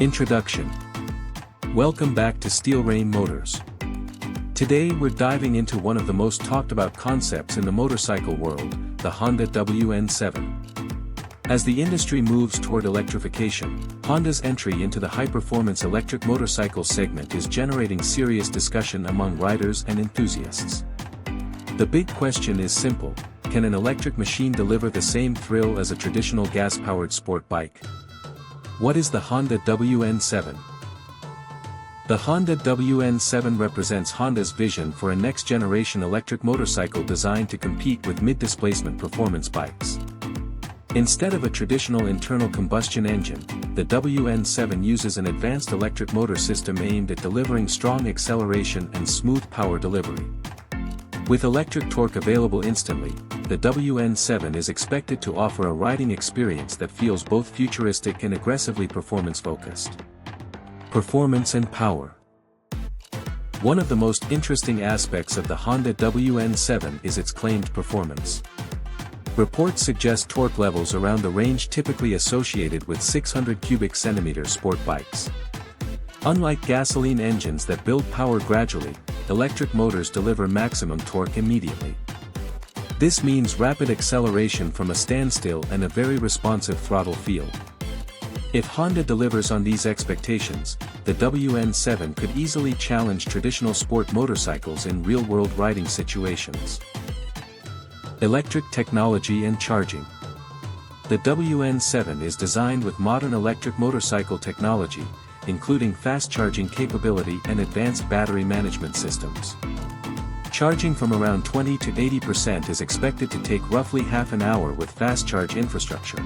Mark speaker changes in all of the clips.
Speaker 1: Introduction. Welcome back to SteelReign Motors. Today we're diving into one of the most talked about concepts in the motorcycle world, the Honda WN7. As the industry moves toward electrification, Honda's entry into the high-performance electric motorcycle segment is generating serious discussion among riders and enthusiasts. The big question is simple: can an electric machine deliver the same thrill as a traditional gas-powered sport bike? What is the Honda WN7? The Honda WN7 represents Honda's vision for a next-generation electric motorcycle designed to compete with mid-displacement performance bikes. Instead of a traditional internal combustion engine, the WN7 uses an advanced electric motor system aimed at delivering strong acceleration and smooth power delivery. With electric torque available instantly, the WN7 is expected to offer a riding experience that feels both futuristic and aggressively performance-focused. Performance and power. One of the most interesting aspects of the Honda WN7 is its claimed performance. Reports suggest torque levels around the range typically associated with 600 cubic centimeter sport bikes. Unlike gasoline engines that build power gradually, electric motors deliver maximum torque immediately. This means rapid acceleration from a standstill and a very responsive throttle feel. If Honda delivers on these expectations, the WN7 could easily challenge traditional sport motorcycles in real-world riding situations. Electric technology and charging. The WN7 is designed with modern electric motorcycle technology, including fast charging capability and advanced battery management systems. Charging from around 20 to 80% is expected to take roughly half an hour with fast charge infrastructure.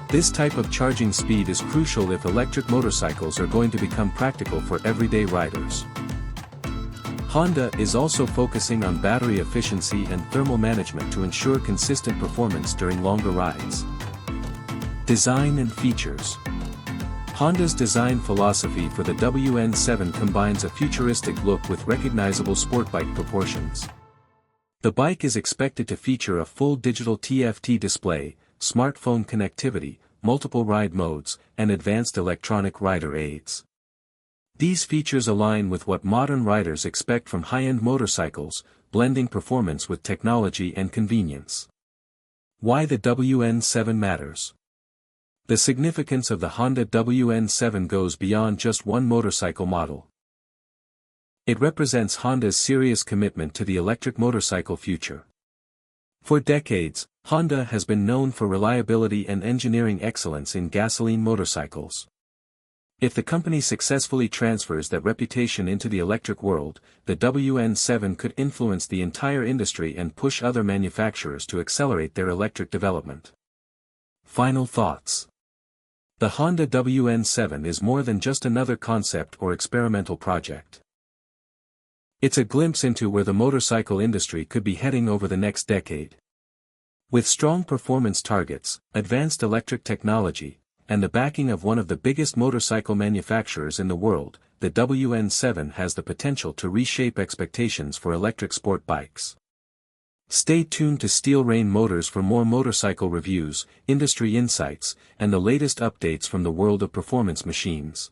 Speaker 1: This type of charging speed is crucial if electric motorcycles are going to become practical for everyday riders. Honda is also focusing on battery efficiency and thermal management to ensure consistent performance during longer rides. Design and features. Honda's design philosophy for the WN7 combines a futuristic look with recognizable sport bike proportions. The bike is expected to feature a full digital TFT display, smartphone connectivity, multiple ride modes, and advanced electronic rider aids. These features align with what modern riders expect from high-end motorcycles, blending performance with technology and convenience. Why the WN7 matters. The significance of the Honda WN7 goes beyond just one motorcycle model. It represents Honda's serious commitment to the electric motorcycle future. For decades, Honda has been known for reliability and engineering excellence in gasoline motorcycles. If the company successfully transfers that reputation into the electric world, the WN7 could influence the entire industry and push other manufacturers to accelerate their electric development. Final thoughts. The Honda WN7 is more than just another concept or experimental project. It's a glimpse into where the motorcycle industry could be heading over the next decade. With strong performance targets, advanced electric technology, and the backing of one of the biggest motorcycle manufacturers in the world, the WN7 has the potential to reshape expectations for electric sport bikes. Stay tuned to SteelReign Motors for more motorcycle reviews, industry insights, and the latest updates from the world of performance machines.